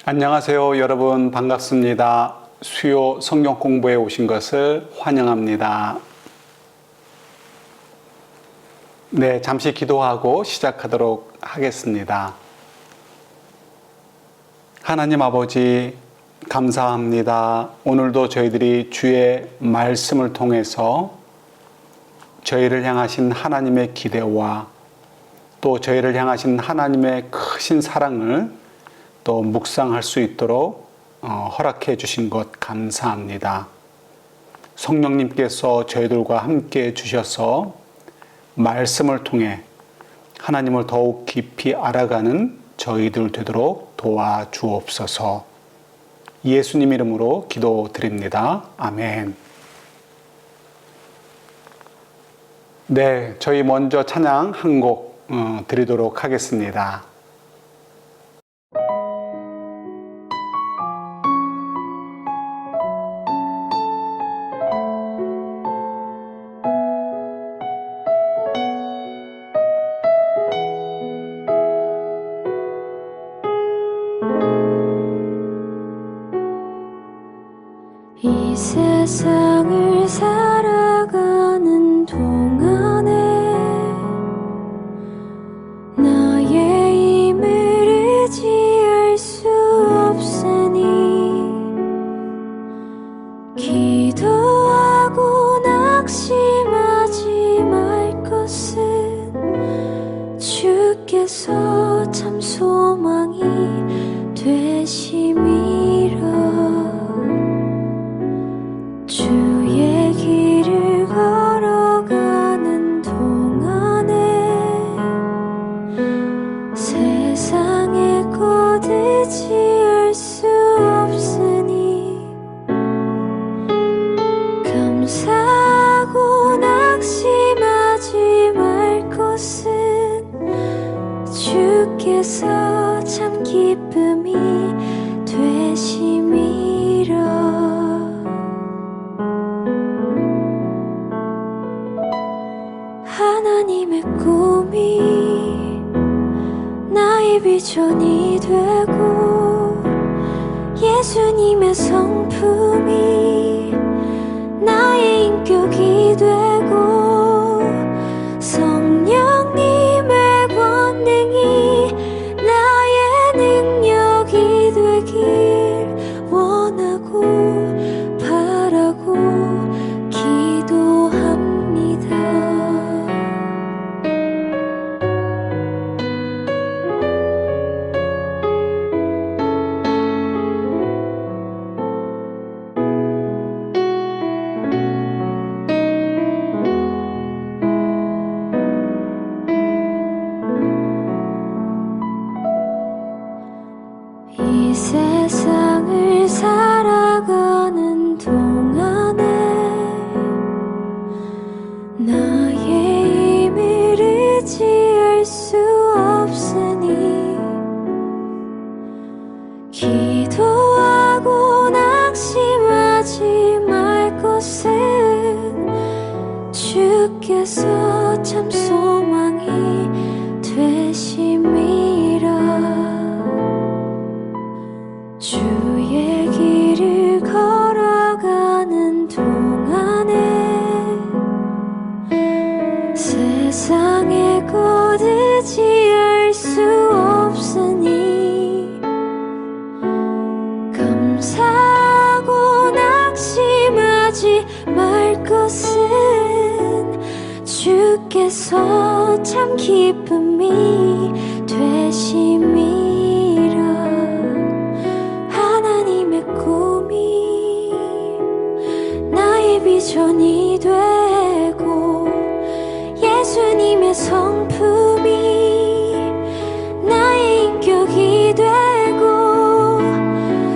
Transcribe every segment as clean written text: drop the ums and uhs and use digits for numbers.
안녕하세요. 여러분 반갑습니다. 수요 성경 공부에 오신 것을 환영합니다. 네, 잠시 기도하고 시작하도록 하겠습니다. 하나님 아버지 감사합니다. 오늘도 저희들이 주의 말씀을 통해서 저희를 향하신 하나님의 기대와 또 저희를 향하신 하나님의 크신 사랑을 또 묵상할 수 있도록 허락해 주신 것 감사합니다. 성령님께서 저희들과 함께 주셔서 말씀을 통해 하나님을 더욱 깊이 알아가는 저희들 되도록 도와주옵소서. 예수님 이름으로 기도드립니다. 아멘. 네, 저희 먼저 찬양 한 곡 드리도록 하겠습니다. 이 세상을 살아가는 동안에 나의 힘을 의지할 수 없으니 기도하고 낙심하지 말 것은 주께서 참 소망이 되심이라. 주의 길을 걸어가는 동안에 세상의 것 의지할 수 없으니 감사하고 낙심하지 말 것은 주께서 참 기쁨이 되심이라. 하나님의 꿈이 나의 비전이 되고 예수님의 성품이 나의 인격이 되고 성령님의 권능이 나의 능력이 되길 원하고 바라고 기도합니다. 이 세상을 살아가는 동안에 나의 힘을 의지할 수 없으니 기도하고 낙심하지 말 것은 주께서 참 소망이 되심이라. 주의 길을 걸어가는 동안에 세상의 것 의지할 수 없으니 감사하고 낙심하지 말 것은 주께서 참 기쁨이 되심이라. 하나님의 꿈이 나의 비전이 되고 예수님의 성품이 나의 인격이 되고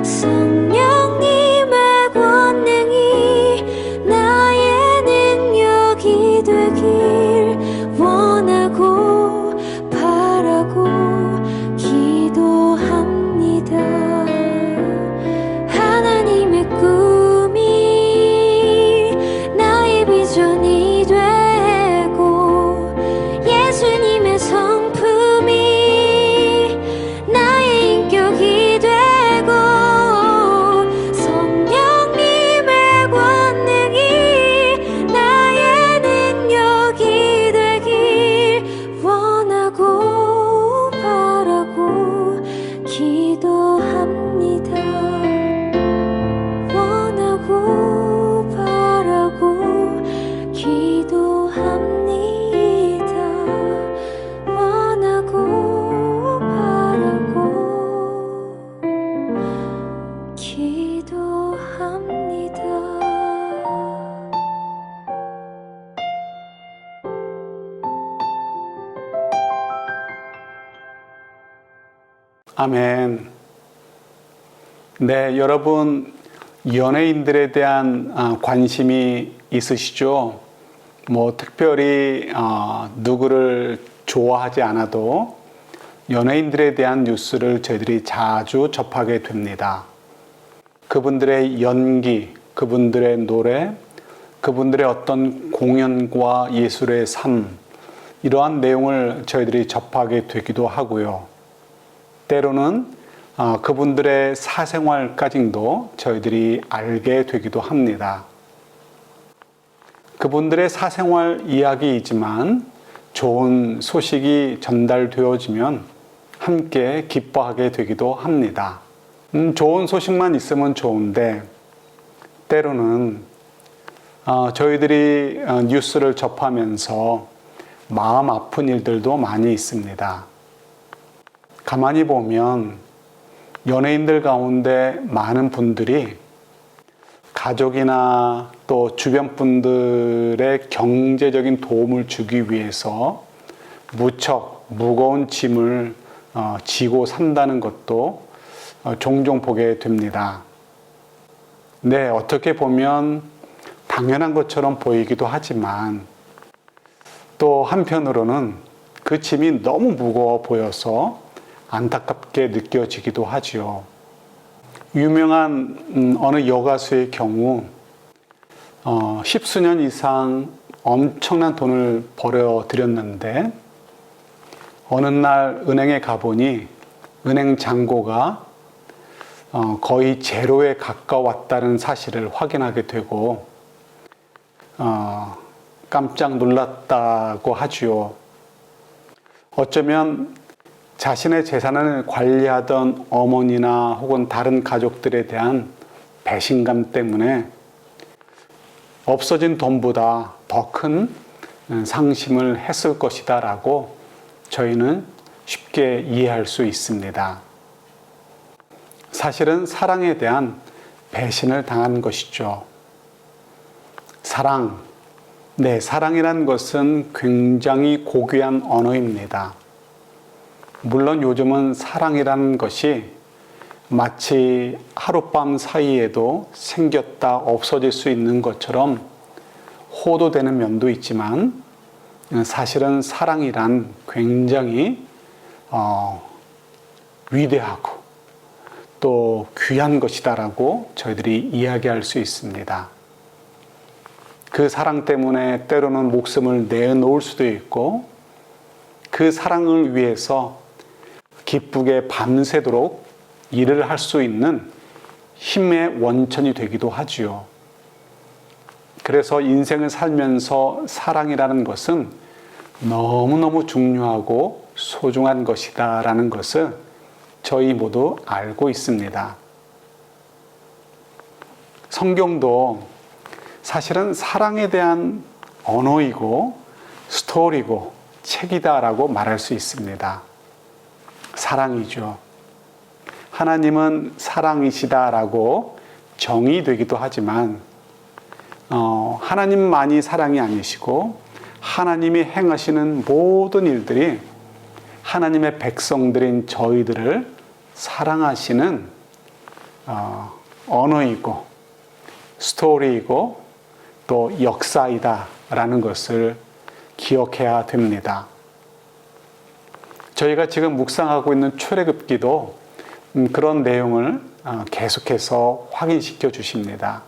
성령님의 권능이 나의 능력이 되길 원하고 바라고 기도합니다. 하나님의 꿈이 나의 비전이 되고 예수님 아멘. 네, 여러분 연예인들에 대한 관심이 있으시죠? 뭐 특별히 누구를 좋아하지 않아도 연예인들에 대한 뉴스를 저희들이 자주 접하게 됩니다. 그분들의 연기, 그분들의 노래, 그분들의 어떤 공연과 예술의 삶, 이러한 내용을 저희들이 접하게 되기도 하고요. 때로는 그분들의 사생활까지도 저희들이 알게 되기도 합니다. 그분들의 사생활 이야기이지만 좋은 소식이 전달되어지면 함께 기뻐하게 되기도 합니다. 좋은 소식만 있으면 좋은데 때로는 저희들이 뉴스를 접하면서 마음 아픈 일들도 많이 있습니다. 가만히 보면 연예인들 가운데 많은 분들이 가족이나 또 주변 분들의 경제적인 도움을 주기 위해서 무척 무거운 짐을 지고 산다는 것도 종종 보게 됩니다. 네, 어떻게 보면 당연한 것처럼 보이기도 하지만 또 한편으로는 그 짐이 너무 무거워 보여서 안타깝게 느껴지기도 하지요. 유명한 어느 여가수의 경우 10수년 이상 엄청난 돈을 벌어들였는데 어느 날 은행에 가보니 은행 잔고가 거의 제로에 가까웠다는 사실을 확인하게 되고 깜짝 놀랐다고 하지요. 어쩌면 자신의 재산을 관리하던 어머니나 혹은 다른 가족들에 대한 배신감 때문에 없어진 돈보다 더 큰 상심을 했을 것이다 라고 저희는 쉽게 이해할 수 있습니다. 사실은 사랑에 대한 배신을 당한 것이죠. 사랑, 네, 사랑이란 것은 굉장히 고귀한 언어입니다. 물론 요즘은 사랑이라는 것이 마치 하룻밤 사이에도 생겼다 없어질 수 있는 것처럼 호도되는 면도 있지만 사실은 사랑이란 굉장히 위대하고 또 귀한 것이다라고 저희들이 이야기할 수 있습니다. 그 사랑 때문에 때로는 목숨을 내놓을 수도 있고 그 사랑을 위해서 기쁘게 밤새도록 일을 할 수 있는 힘의 원천이 되기도 하지요. 그래서 인생을 살면서 사랑이라는 것은 너무너무 중요하고 소중한 것이다 라는 것을 저희 모두 알고 있습니다. 성경도 사실은 사랑에 대한 언어이고 스토리고 책이다라고 말할 수 있습니다. 사랑이죠. 하나님은 사랑이시다라고 정의되기도 하지만 하나님만이 사랑이 아니시고 하나님이 행하시는 모든 일들이 하나님의 백성들인 저희들을 사랑하시는 언어이고 스토리이고 또 역사이다라는 것을 기억해야 됩니다. 저희가 지금 묵상하고 있는 출애굽기도 그런 내용을 계속해서 확인시켜 주십니다.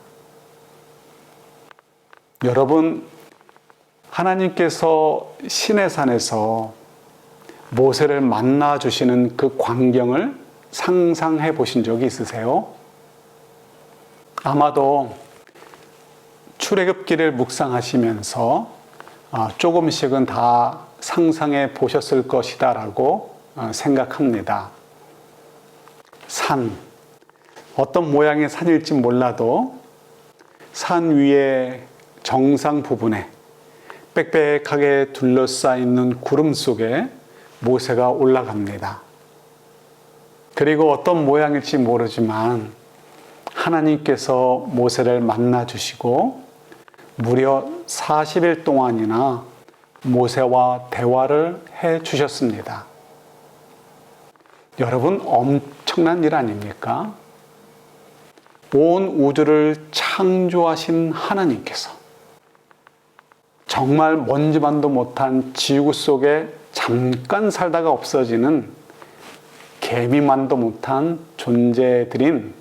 여러분, 하나님께서 시내산에서 모세를 만나 주시는 그 광경을 상상해 보신 적이 있으세요? 아마도 출애굽기를 묵상하시면서 조금씩은 다 상상해 보셨을 것이다라고 생각합니다. 산, 어떤 모양의 산일지 몰라도 산 위에 정상 부분에 빽빽하게 둘러싸이는 구름 속에 모세가 올라갑니다. 그리고 어떤 모양일지 모르지만 하나님께서 모세를 만나 주시고 무려 40일 동안이나 모세와 대화를 해 주셨습니다. 여러분, 엄청난 일 아닙니까? 온 우주를 창조하신 하나님께서 정말 먼지만도 못한 지구 속에 잠깐 살다가 없어지는 개미만도 못한 존재들인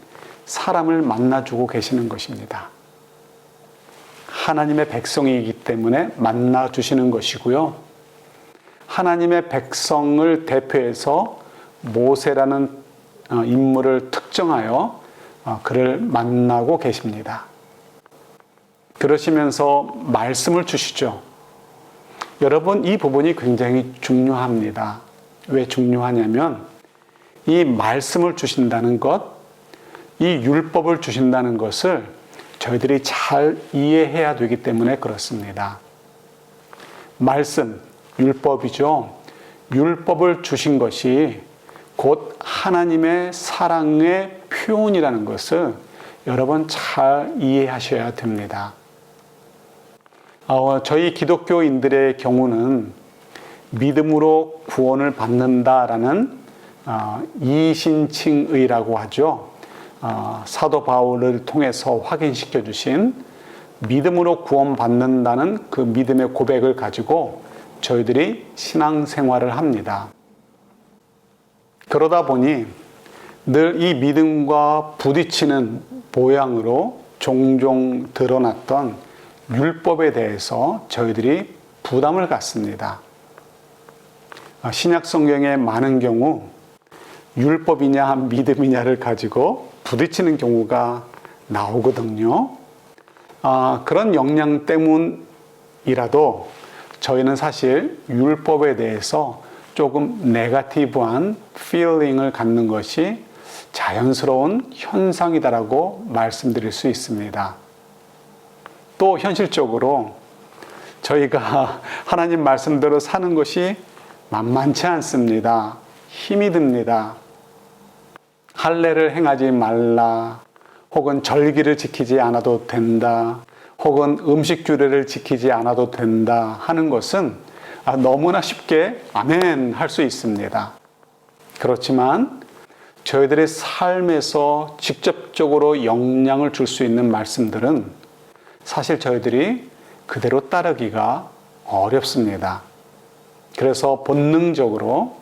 사람을 만나주고 계시는 것입니다. 하나님의 백성이기 때문에 만나주시는 것이고요. 하나님의 백성을 대표해서 모세라는 인물을 특정하여 그를 만나고 계십니다. 그러시면서 말씀을 주시죠. 여러분, 이 부분이 굉장히 중요합니다. 왜 중요하냐면 이 말씀을 주신다는 것, 이 율법을 주신다는 것을 저희들이 잘 이해해야 되기 때문에 그렇습니다. 말씀, 율법이죠. 율법을 주신 것이 곧 하나님의 사랑의 표현이라는 것을 여러분 잘 이해하셔야 됩니다. 저희 기독교인들의 경우는 믿음으로 구원을 받는다라는 이신칭의라고 하죠. 사도 바울을 통해서 확인시켜 주신 믿음으로 구원받는다는 그 믿음의 고백을 가지고 저희들이 신앙생활을 합니다. 그러다 보니 늘 이 믿음과 부딪히는 모양으로 종종 드러났던 율법에 대해서 저희들이 부담을 갖습니다. 신약 성경의 많은 경우 율법이냐 믿음이냐를 가지고 부딪히는 경우가 나오거든요. 그런 역량 때문이라도 저희는 사실 율법에 대해서 조금 네거티브한 필링을 갖는 것이 자연스러운 현상이다라고 말씀드릴 수 있습니다. 또 현실적으로 저희가 하나님 말씀대로 사는 것이 만만치 않습니다. 힘이 듭니다. 할례를 행하지 말라, 혹은 절기를 지키지 않아도 된다, 혹은 음식 규례를 지키지 않아도 된다 하는 것은 너무나 쉽게 아멘 할 수 있습니다. 그렇지만 저희들의 삶에서 직접적으로 영향을 줄 수 있는 말씀들은 사실 저희들이 그대로 따르기가 어렵습니다. 그래서 본능적으로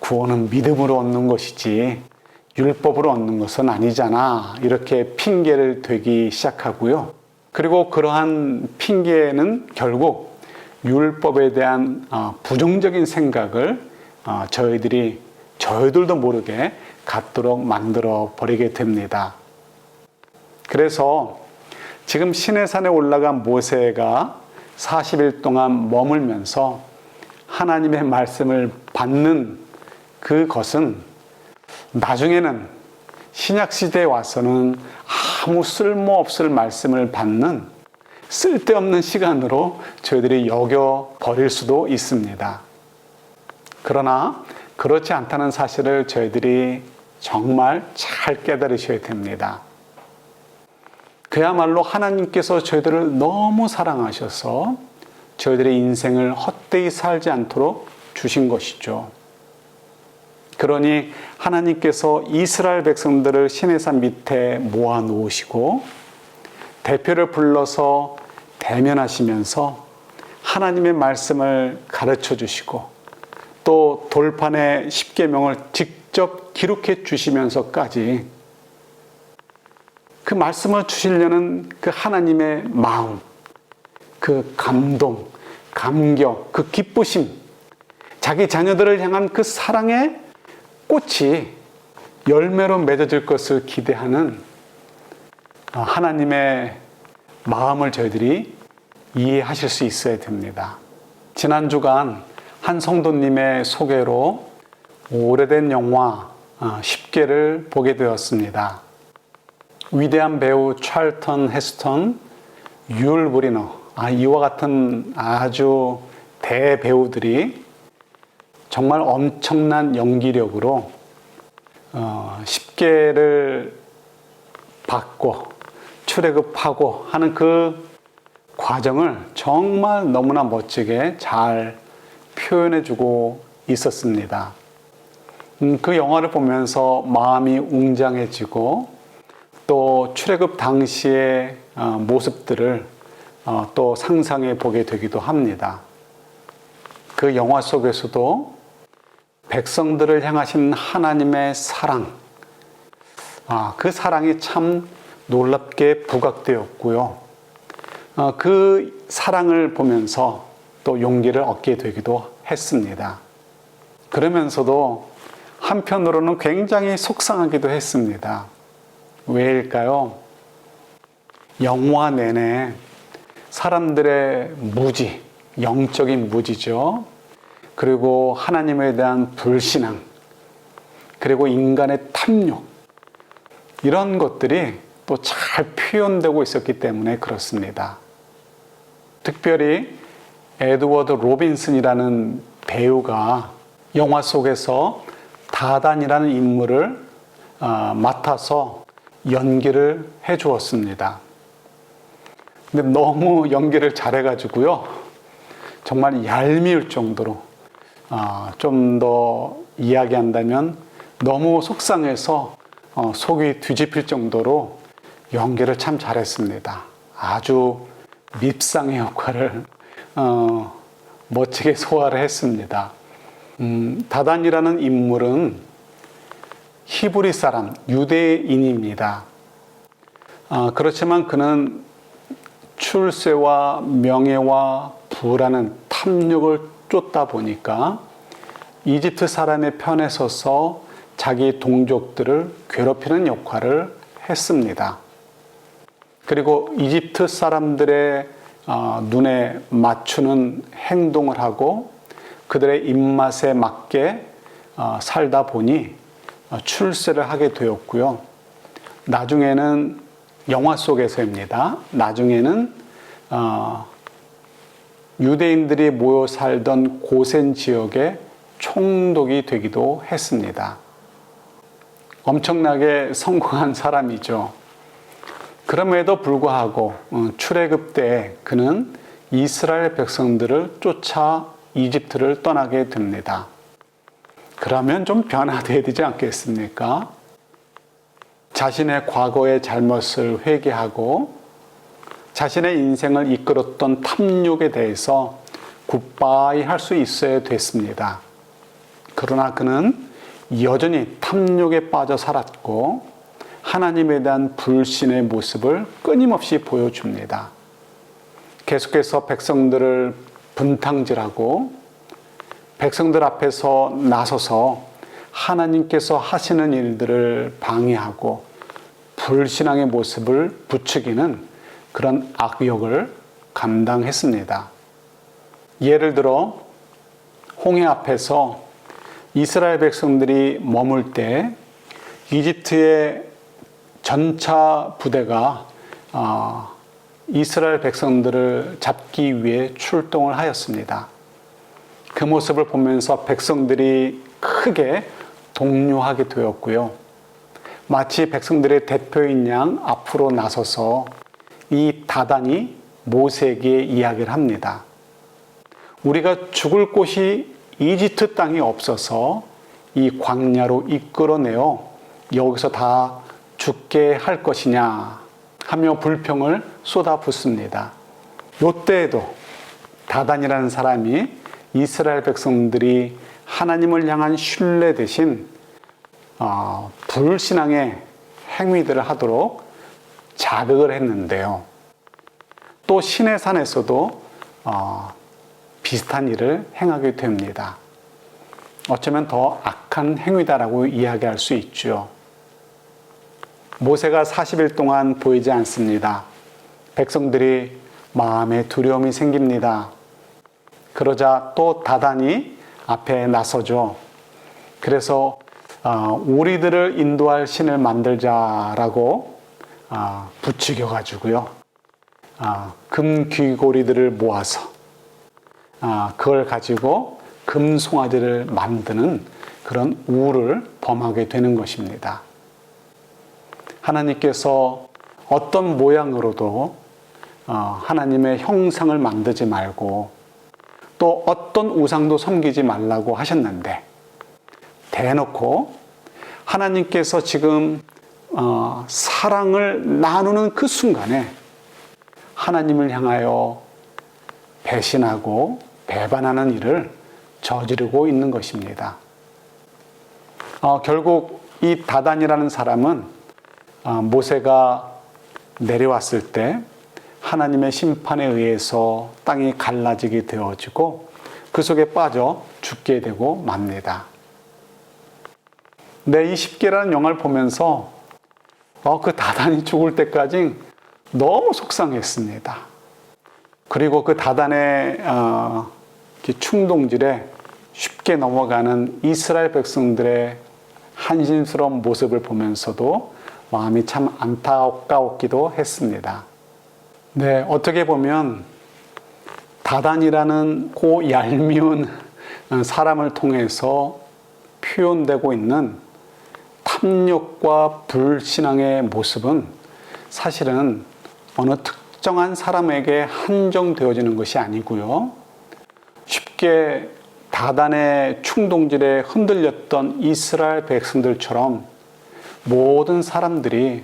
구원은 믿음으로 얻는 것이지 율법으로 얻는 것은 아니잖아, 이렇게 핑계를 대기 시작하고요. 그리고 그러한 핑계는 결국 율법에 대한 부정적인 생각을 저희들도 모르게 갖도록 만들어 버리게 됩니다. 그래서 지금 시내산에 올라간 모세가 40일 동안 머물면서 하나님의 말씀을 받는 그것은 나중에는 신약시대에 와서는 아무 쓸모없을 말씀을 받는 쓸데없는 시간으로 저희들이 여겨버릴 수도 있습니다. 그러나 그렇지 않다는 사실을 저희들이 정말 잘 깨달으셔야 됩니다. 그야말로 하나님께서 저희들을 너무 사랑하셔서 저희들의 인생을 헛되이 살지 않도록 주신 것이죠. 그러니 하나님께서 이스라엘 백성들을 시내산 밑에 모아 놓으시고 대표를 불러서 대면하시면서 하나님의 말씀을 가르쳐 주시고 또 돌판에 십계명을 직접 기록해 주시면서까지 그 말씀을 주시려는 그 하나님의 마음, 그 감동, 감격, 그 기쁘심, 자기 자녀들을 향한 그 사랑의 꽃이 열매로 맺어질 것을 기대하는 하나님의 마음을 저희들이 이해하실 수 있어야 됩니다. 지난 주간 한 성도님의 소개로 오래된 영화 10개를 보게 되었습니다. 위대한 배우 찰턴 헤스턴, 율 브리너, 이와 같은 아주 대배우들이 정말 엄청난 연기력으로 10개를 받고 출애굽하고 하는 그 과정을 정말 너무나 멋지게 잘 표현해주고 있었습니다. 그 영화를 보면서 마음이 웅장해지고 또 출애굽 당시의 모습들을 또 상상해 보게 되기도 합니다. 그 영화 속에서도 백성들을 향하신 하나님의 사랑, 그 사랑이 참 놀랍게 부각되었고요. 그 사랑을 보면서 또 용기를 얻게 되기도 했습니다. 그러면서도 한편으로는 굉장히 속상하기도 했습니다. 왜일까요? 영화 내내 사람들의 무지, 영적인 무지죠. 그리고 하나님에 대한 불신앙, 그리고 인간의 탐욕, 이런 것들이 또 잘 표현되고 있었기 때문에 그렇습니다. 특별히 에드워드 로빈슨이라는 배우가 영화 속에서 다단이라는 인물을 맡아서 연기를 해 주었습니다. 근데 너무 연기를 잘해가지고요. 정말 얄미울 정도로, 좀 더 이야기한다면 너무 속상해서 속이 뒤집힐 정도로 연기를 참 잘했습니다. 아주 밉상의 역할을 멋지게 소화를 했습니다. 다단이라는 인물은 히브리 사람, 유대인입니다. 그렇지만 그는 출세와 명예와 부라는 탐욕을 쫓다 보니까 이집트 사람의 편에 서서 자기 동족들을 괴롭히는 역할을 했습니다. 그리고 이집트 사람들의 눈에 맞추는 행동을 하고 그들의 입맛에 맞게 살다 보니 출세를 하게 되었고요. 나중에는 영화 속에서입니다. 나중에는 유대인들이 모여 살던 고센 지역의 총독이 되기도 했습니다. 엄청나게 성공한 사람이죠. 그럼에도 불구하고 출애굽 때 그는 이스라엘 백성들을 쫓아 이집트를 떠나게 됩니다. 그러면 좀 변화되어야 되지 않겠습니까? 자신의 과거의 잘못을 회개하고 자신의 인생을 이끌었던 탐욕에 대해서 굿바이 할 수 있어야 됐습니다. 그러나 그는 여전히 탐욕에 빠져 살았고 하나님에 대한 불신의 모습을 끊임없이 보여줍니다. 계속해서 백성들을 분탕질하고 백성들 앞에서 나서서 하나님께서 하시는 일들을 방해하고 불신앙의 모습을 부추기는 그런 악역을 감당했습니다. 예를 들어 홍해 앞에서 이스라엘 백성들이 머물 때 이집트의 전차 부대가 이스라엘 백성들을 잡기 위해 출동을 하였습니다. 그 모습을 보면서 백성들이 크게 동요하게 되었고요. 마치 백성들의 대표인 양 앞으로 나서서 이 다단이 모세에게 이야기를 합니다. 우리가 죽을 곳이 이집트 땅이 없어서 이 광야로 이끌어내어 여기서 다 죽게 할 것이냐 하며 불평을 쏟아붓습니다. 이때에도 다단이라는 사람이 이스라엘 백성들이 하나님을 향한 신뢰 대신 불신앙의 행위들을 하도록 자극을 했는데요. 또 시내산에서도 비슷한 일을 행하게 됩니다. 어쩌면 더 악한 행위다라고 이야기할 수 있죠. 모세가 40일 동안 보이지 않습니다. 백성들이 마음에 두려움이 생깁니다. 그러자 또 다단이 앞에 나서죠. 그래서 우리들을 인도할 신을 만들자라고 부추겨가지고요. 금 귀고리들을 모아서 그걸 가지고 금송아지를 만드는 그런 우를 범하게 되는 것입니다. 하나님께서 어떤 모양으로도 하나님의 형상을 만들지 말고 또 어떤 우상도 섬기지 말라고 하셨는데 대놓고 하나님께서 지금 사랑을 나누는 그 순간에 하나님을 향하여 배신하고 배반하는 일을 저지르고 있는 것입니다. 결국 이 다단이라는 사람은 모세가 내려왔을 때 하나님의 심판에 의해서 땅이 갈라지게 되어지고 그 속에 빠져 죽게 되고 맙니다. 이 10개라는 영화를 보면서 그 다단이 죽을 때까지 너무 속상했습니다. 그리고 그 다단의 충동질에 쉽게 넘어가는 이스라엘 백성들의 한심스러운 모습을 보면서도 마음이 참 안타까웠기도 했습니다. 네, 어떻게 보면 다단이라는 그 얄미운 사람을 통해서 표현되고 있는 탐욕과 불신앙의 모습은 사실은 어느 특정한 사람에게 한정되어지는 것이 아니고요. 쉽게 다단의 충동질에 흔들렸던 이스라엘 백성들처럼 모든 사람들이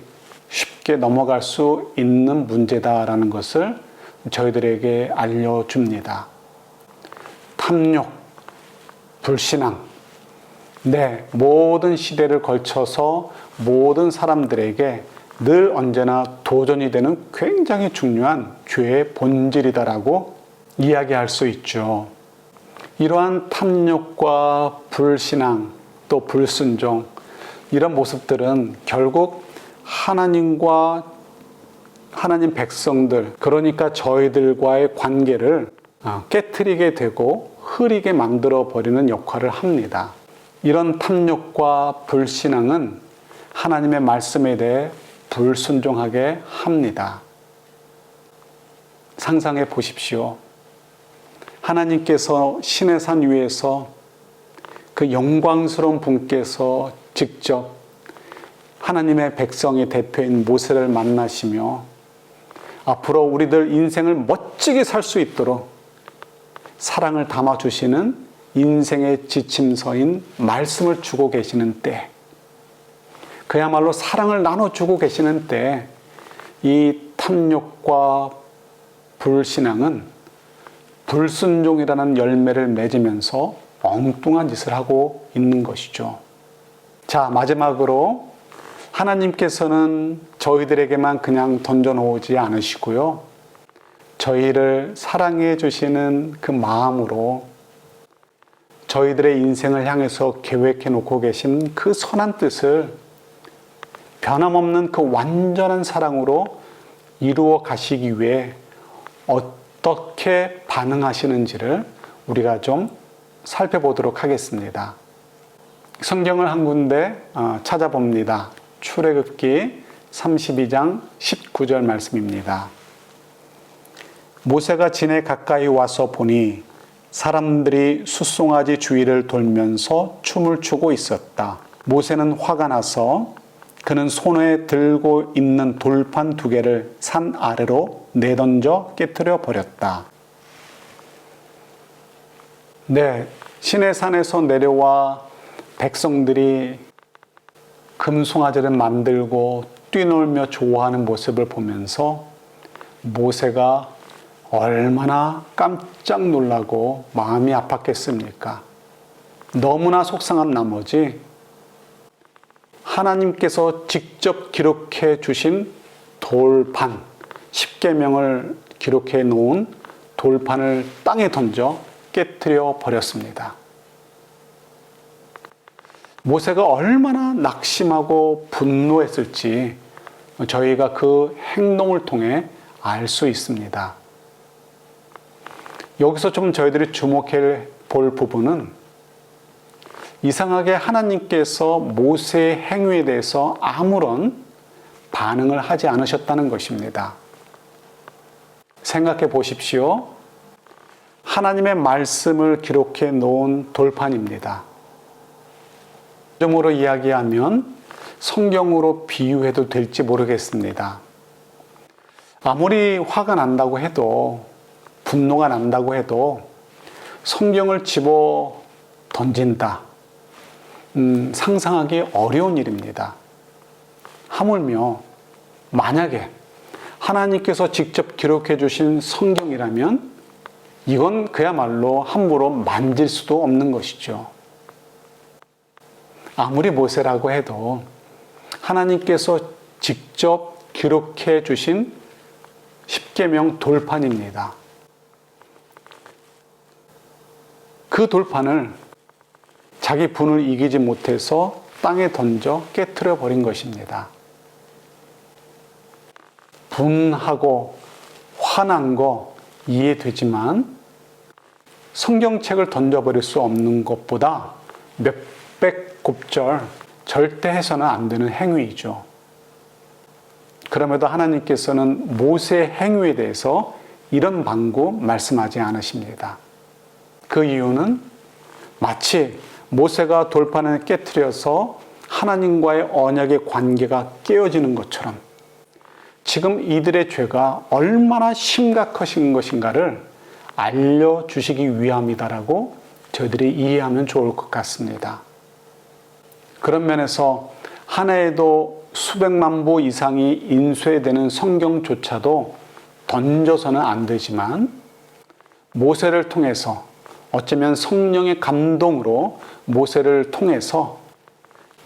쉽게 넘어갈 수 있는 문제다라는 것을 저희들에게 알려줍니다. 탐욕, 불신앙, 모든 시대를 걸쳐서 모든 사람들에게 늘 언제나 도전이 되는 굉장히 중요한 죄의 본질이다라고 이야기할 수 있죠. 이러한 탐욕과 불신앙, 또 불순종, 이런 모습들은 결국 하나님과 하나님 백성들, 그러니까 저희들과의 관계를 깨트리게 되고 흐리게 만들어 버리는 역할을 합니다. 이런 탐욕과 불신앙은 하나님의 말씀에 대해 불순종하게 합니다. 상상해 보십시오. 하나님께서 신의 산 위에서 그 영광스러운 분께서 직접 하나님의 백성의 대표인 모세를 만나시며 앞으로 우리들 인생을 멋지게 살 수 있도록 사랑을 담아주시는 인생의 지침서인 말씀을 주고 계시는 때, 그야말로 사랑을 나눠주고 계시는 때, 이 탐욕과 불신앙은 불순종이라는 열매를 맺으면서 엉뚱한 짓을 하고 있는 것이죠. 자, 마지막으로 하나님께서는 저희들에게만 그냥 던져놓지 않으시고요. 저희를 사랑해 주시는 그 마음으로 저희들의 인생을 향해서 계획해 놓고 계신 그 선한 뜻을 변함없는 그 완전한 사랑으로 이루어 가시기 위해 어떻게 반응하시는지를 우리가 좀 살펴보도록 하겠습니다. 성경을 한 군데 찾아봅니다. 출애굽기 32장 19절 말씀입니다. 모세가 진에 가까이 와서 보니 사람들이 숫송아지 주위를 돌면서 춤을 추고 있었다. 모세는 화가 나서 그는 손에 들고 있는 돌판 2개를 산 아래로 내던져 깨트려 버렸다. 시내산에서 내려와 백성들이 금송아지를 만들고 뛰놀며 좋아하는 모습을 보면서 모세가 얼마나 깜짝 놀라고 마음이 아팠겠습니까? 너무나 속상한 나머지 하나님께서 직접 기록해 주신 돌판, 10계명을 기록해 놓은 돌판을 땅에 던져 깨트려 버렸습니다. 모세가 얼마나 낙심하고 분노했을지 저희가 그 행동을 통해 알 수 있습니다. 여기서 좀 저희들이 주목해 볼 부분은 이상하게 하나님께서 모세의 행위에 대해서 아무런 반응을 하지 않으셨다는 것입니다. 생각해 보십시오. 하나님의 말씀을 기록해 놓은 돌판입니다. 점으로 이야기하면 성경으로 비유해도 될지 모르겠습니다. 아무리 화가 난다고 해도, 분노가 난다고 해도 성경을 집어 던진다, 상상하기 어려운 일입니다. 하물며 만약에 하나님께서 직접 기록해 주신 성경이라면 이건 그야말로 함부로 만질 수도 없는 것이죠. 아무리 모세라고 해도 하나님께서 직접 기록해 주신 십계명 돌판입니다. 그 돌판을 자기 분을 이기지 못해서 땅에 던져 깨트려 버린 것입니다. 분하고 화난 거 이해되지만 성경책을 던져버릴 수 없는 것보다 몇백 곱절 절대 해서는 안 되는 행위이죠. 그럼에도 하나님께서는 모세의 행위에 대해서 이런 방구 말씀하지 않으십니다. 그 이유는 마치 모세가 돌판을 깨트려서 하나님과의 언약의 관계가 깨어지는 것처럼 지금 이들의 죄가 얼마나 심각하신 것인가를 알려주시기 위함이다라고 저희들이 이해하면 좋을 것 같습니다. 그런 면에서 한 해에도 수백만 부 이상이 인쇄되는 성경조차도 던져서는 안 되지만 모세를 통해서 어쩌면 성령의 감동으로 모세를 통해서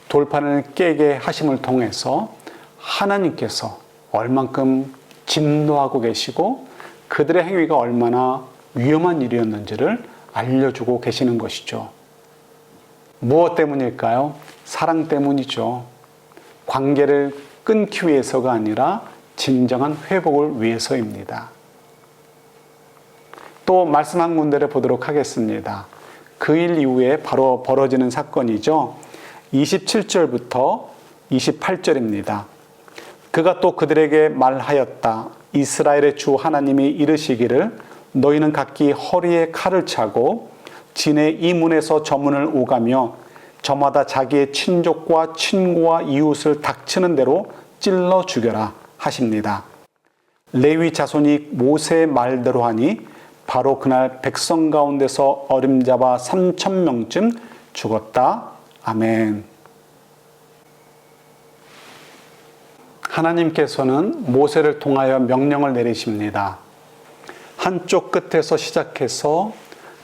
돌판을 깨게 하심을 통해서 하나님께서 얼만큼 진노하고 계시고 그들의 행위가 얼마나 위험한 일이었는지를 알려주고 계시는 것이죠. 무엇 때문일까요? 사랑 때문이죠. 관계를 끊기 위해서가 아니라 진정한 회복을 위해서입니다. 또 말씀 한 군데를 보도록 하겠습니다. 그 일 이후에 바로 벌어지는 사건이죠. 27절부터 28절입니다. 그가 또 그들에게 말하였다. 이스라엘의 주 하나님이 이르시기를 너희는 각기 허리에 칼을 차고 진의 이 문에서 저 문을 오가며 저마다 자기의 친족과 친구와 이웃을 닥치는 대로 찔러 죽여라 하십니다. 레위 자손이 모세의 말대로 하니 바로 그날 백성 가운데서 어림잡아 3,000명쯤 죽었다. 아멘. 하나님께서는 모세를 통하여 명령을 내리십니다. 한쪽 끝에서 시작해서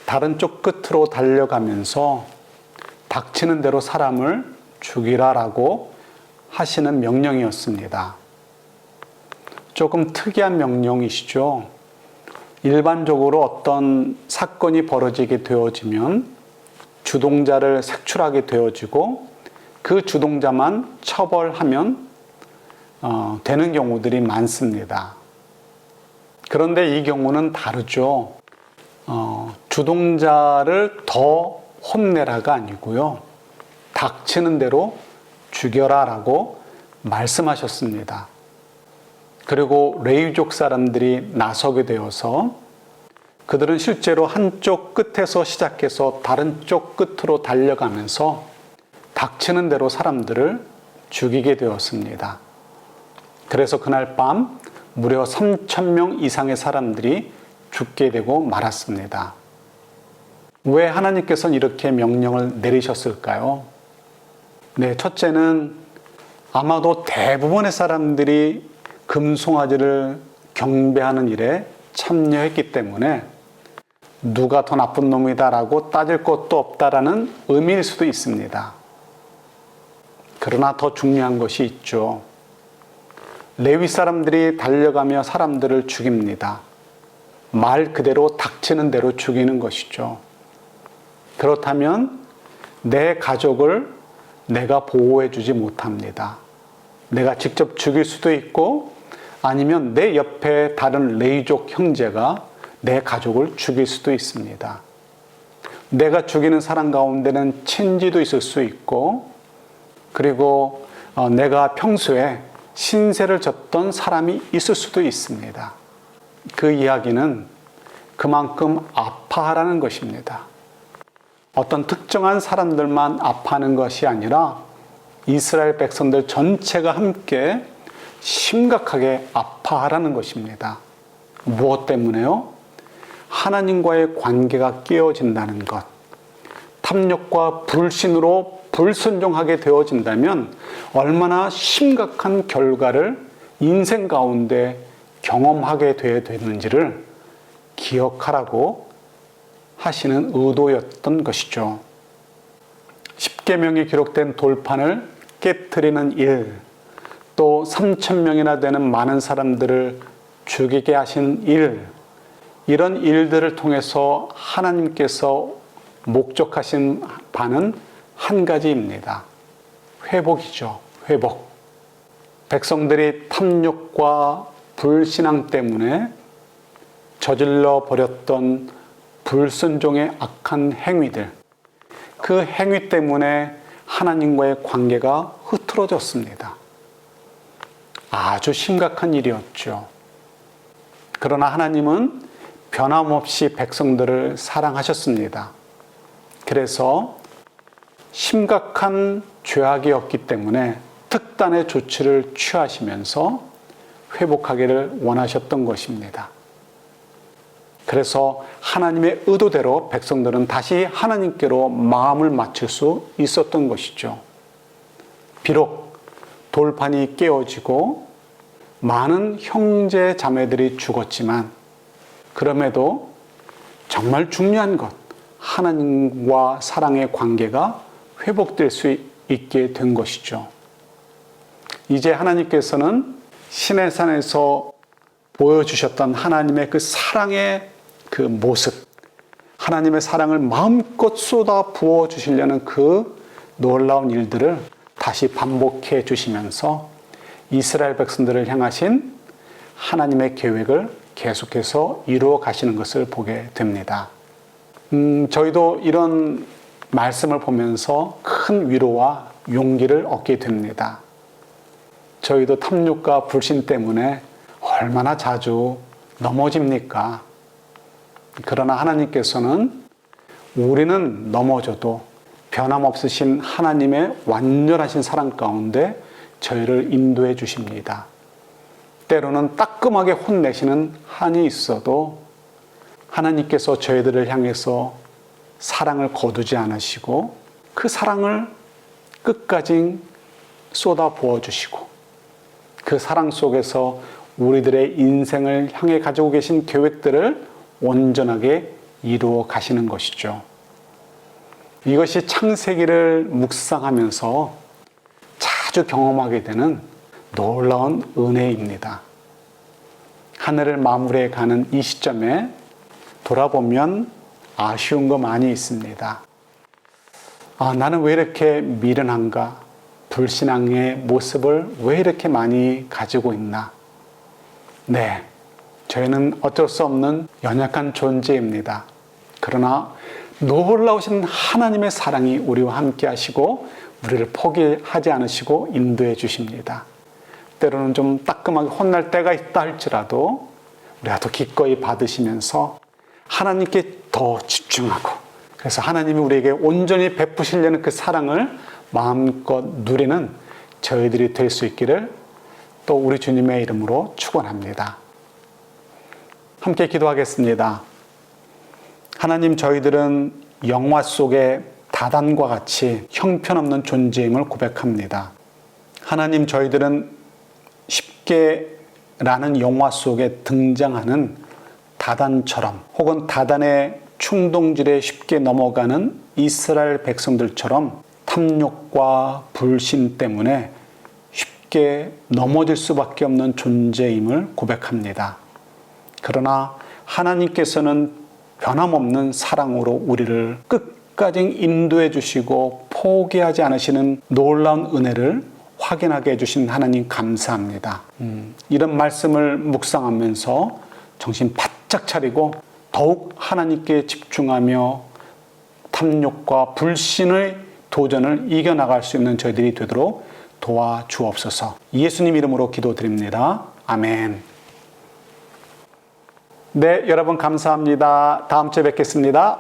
다른 쪽 끝으로 달려가면서 닥치는 대로 사람을 죽이라라고 하시는 명령이었습니다. 조금 특이한 명령이시죠. 일반적으로 어떤 사건이 벌어지게 되어지면 주동자를 색출하게 되어지고 그 주동자만 처벌하면 되는 경우들이 많습니다. 그런데 이 경우는 다르죠. 주동자를 더 혼내라가 아니고요. 닥치는 대로 죽여라라고 말씀하셨습니다. 그리고 레위족 사람들이 나서게 되어서 그들은 실제로 한쪽 끝에서 시작해서 다른 쪽 끝으로 달려가면서 닥치는 대로 사람들을 죽이게 되었습니다. 그래서 그날 밤 무려 3,000명 이상의 사람들이 죽게 되고 말았습니다. 왜 하나님께서는 이렇게 명령을 내리셨을까요? 네, 첫째는 아마도 대부분의 사람들이 금송아지를 경배하는 일에 참여했기 때문에 누가 더 나쁜 놈이다라고 따질 것도 없다라는 의미일 수도 있습니다. 그러나 더 중요한 것이 있죠. 레위 사람들이 달려가며 사람들을 죽입니다. 말 그대로 닥치는 대로 죽이는 것이죠. 그렇다면 내 가족을 내가 보호해 주지 못합니다. 내가 직접 죽일 수도 있고 아니면 내 옆에 다른 레위족 형제가 내 가족을 죽일 수도 있습니다. 내가 죽이는 사람 가운데는 친지도 있을 수 있고 그리고 내가 평소에 신세를 졌던 사람이 있을 수도 있습니다. 그 이야기는 그만큼 아파하라는 것입니다. 어떤 특정한 사람들만 아파하는 것이 아니라 이스라엘 백성들 전체가 함께 심각하게 아파하라는 것입니다. 무엇 때문에요? 하나님과의 관계가 깨어진다는 것. 탐욕과 불신으로 불순종하게 되어진다면 얼마나 심각한 결과를 인생 가운데 경험하게 되는지를 기억하라고 하시는 의도였던 것이죠. 십계명이 기록된 돌판을 깨트리는 일, 또 3,000명이나 되는 많은 사람들을 죽이게 하신 일, 이런 일들을 통해서 하나님께서 목적하신 바는 한 가지입니다. 회복이죠. 회복. 백성들이 탐욕과 불신앙 때문에 저질러 버렸던 불순종의 악한 행위들, 그 행위 때문에 하나님과의 관계가 흐트러졌습니다. 아주 심각한 일이었죠. 그러나 하나님은 변함없이 백성들을 사랑하셨습니다. 그래서 심각한 죄악이었기 때문에 특단의 조치를 취하시면서 회복하기를 원하셨던 것입니다. 그래서 하나님의 의도대로 백성들은 다시 하나님께로 마음을 맞출 수 있었던 것이죠. 비록 돌판이 깨어지고 많은 형제 자매들이 죽었지만 그럼에도 정말 중요한 것, 하나님과 사랑의 관계가 회복될 수 있게 된 것이죠. 이제 하나님께서는 시내산에서 보여주셨던 하나님의 그 사랑의 그 모습, 하나님의 사랑을 마음껏 쏟아 부어 주시려는 그 놀라운 일들을 다시 반복해 주시면서 이스라엘 백성들을 향하신 하나님의 계획을 계속해서 이루어 가시는 것을 보게 됩니다. 저희도 이런 말씀을 보면서 큰 위로와 용기를 얻게 됩니다. 저희도 탐욕과 불신 때문에 얼마나 자주 넘어집니까? 그러나 하나님께서는 우리는 넘어져도 변함없으신 하나님의 완전하신 사랑 가운데 저희를 인도해 주십니다. 때로는 따끔하게 혼내시는 한이 있어도 하나님께서 저희들을 향해서 사랑을 거두지 않으시고 그 사랑을 끝까지 쏟아 부어주시고 그 사랑 속에서 우리들의 인생을 향해 가지고 계신 계획들을 온전하게 이루어 가시는 것이죠. 이것이 창세기를 묵상하면서 자주 경험하게 되는 놀라운 은혜입니다. 하늘을 마무리해 가는 이 시점에 돌아보면 아쉬운 거 많이 있습니다. 나는 왜 이렇게 미련한가? 불신앙의 모습을 왜 이렇게 많이 가지고 있나? 네, 저희는 어쩔 수 없는 연약한 존재입니다. 그러나 놀라우신 하나님의 사랑이 우리와 함께 하시고 우리를 포기하지 않으시고 인도해 주십니다. 때로는 좀 따끔하게 혼날 때가 있다 할지라도 우리가 더 기꺼이 받으시면서 하나님께 더 집중하고, 그래서 하나님이 우리에게 온전히 베푸시려는 그 사랑을 마음껏 누리는 저희들이 될 수 있기를 또 우리 주님의 이름으로 축원합니다. 함께 기도하겠습니다. 하나님, 저희들은 영화 속의 다단과 같이 형편없는 존재임을 고백합니다. 하나님, 저희들은 십계라는 영화 속에 등장하는 다단처럼, 혹은 다단의 충동질에 쉽게 넘어가는 이스라엘 백성들처럼 탐욕과 불신 때문에 쉽게 넘어질 수밖에 없는 존재임을 고백합니다. 그러나 하나님께서는 변함없는 사랑으로 우리를 끝까지 인도해 주시고 포기하지 않으시는 놀라운 은혜를 확인하게 해주신 하나님 감사합니다. 이런 말씀을 묵상하면서 정신 바짝 차리고 더욱 하나님께 집중하며 탐욕과 불신의 도전을 이겨나갈 수 있는 저희들이 되도록 도와주옵소서. 예수님 이름으로 기도드립니다. 아멘. 네, 여러분 감사합니다. 다음 주에 뵙겠습니다.